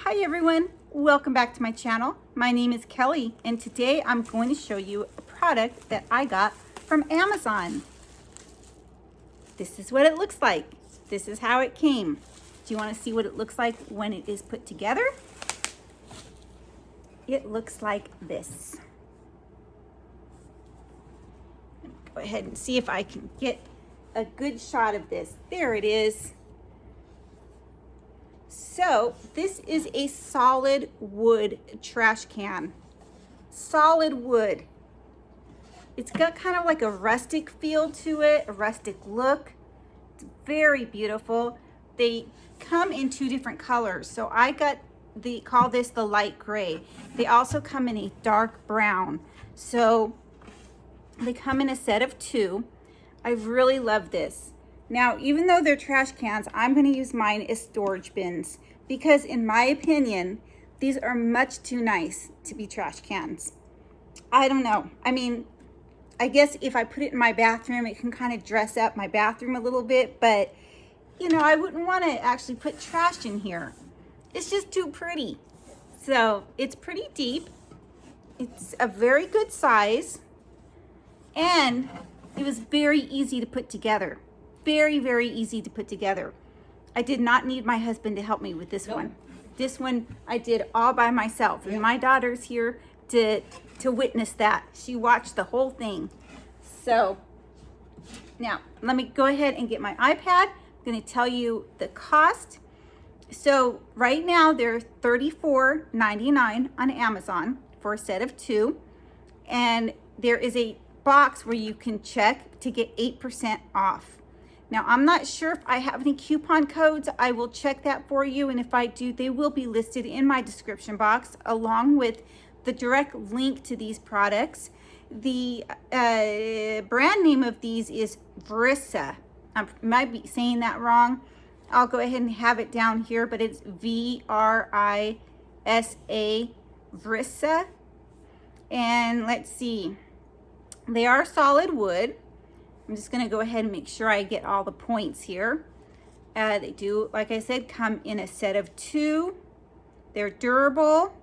Hi everyone, welcome back to my channel. My name is Kelly and today I'm going to show you a product that I got from Amazon. This is what it looks like. This is how it came. Do you want to see what it looks like when it is put together? It looks like this. Go ahead and see if I can get a good shot of this. There it is. So this is a solid wood trash can. Solid wood. It's got kind of like a rustic feel to it, a rustic look. It's very beautiful. They come in two different colors. So I got call this the light gray. They also come in a dark brown. So they come in a set of two. I really love this. Now, even though they're trash cans, I'm going to use mine as storage bins because in my opinion, these are much too nice to be trash cans. I don't know. I mean, I guess if I put it in my bathroom, it can kind of dress up my bathroom a little bit, but you know, I wouldn't want to actually put trash in here. It's just too pretty. So it's pretty deep. It's a very good size and it was very easy to put together. Very, very easy to put together. I did not need my husband to help me with this one. This one I did all by myself. And my daughter's here to witness that. She watched the whole thing. So now let me go ahead and get my iPad. I'm going to tell you the cost. So right now they're $34.99 on Amazon for a set of two. And there is a box where you can check to get 8% off. Now, I'm not sure if I have any coupon codes. I will check that for you. And if I do, they will be listed in my description box along with the direct link to these products. The brand name of these is Vrissa. I might be saying that wrong. I'll go ahead and have it down here, but it's V-R-I-S-A, Vrissa. And let's see. They are solid wood. I'm just going to go ahead and make sure I get all the points here. They do, like I said, come in a set of two. They're durable.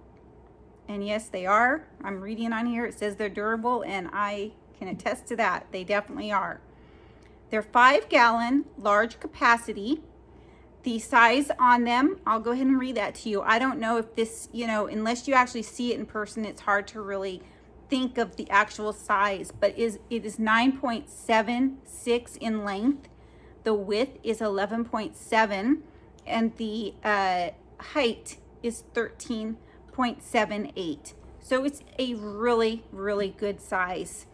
And yes, they are. I'm reading on here. It says they're durable, and I can attest to that. They definitely are. They're 5-gallon, large capacity. The size on them, I'll go ahead and read that to you. I don't know if this, you know, unless you actually see it in person, it's hard to really think of the actual size, but it is 9.76 in length. The width is 11.7 and the height is 13.78. So it's a really, really good size.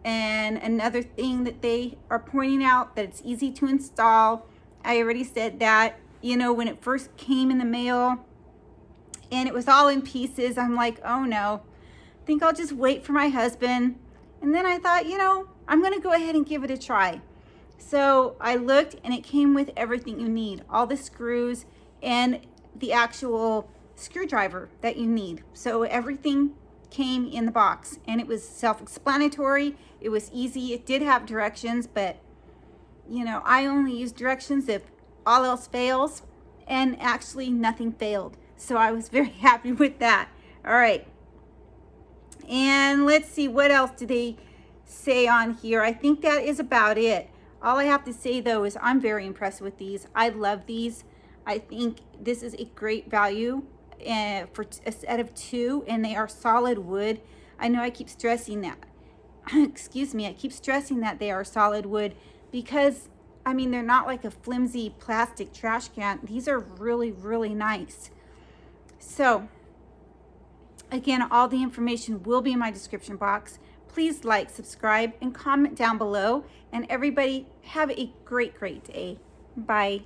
And another thing that they are pointing out, that it's easy to install. I already said that, you know, when it first came in the mail and it was all in pieces, I'm like, oh no, I think I'll just wait for my husband. And then I thought, you know, I'm going to go ahead and give it a try. So I looked and it came with everything you need, all the screws and the actual screwdriver that you need. So everything came in the box and it was self-explanatory. It was easy. It did have directions, but you know, I only use directions if all else fails, and actually nothing failed. So I was very happy with that. All right. And let's see, what else do they say on here? I think that is about it. All I have to say though is I'm very impressed with these. I love these. I think this is a great value for a set of two, and they are solid wood. I know I keep stressing that. Excuse me, I keep stressing that they are solid wood because, I mean, they're not like a flimsy plastic trash can. These are really, really nice. So again, all the information will be in my description box. Please like, subscribe, and comment down below. And everybody have a great, great day. Bye.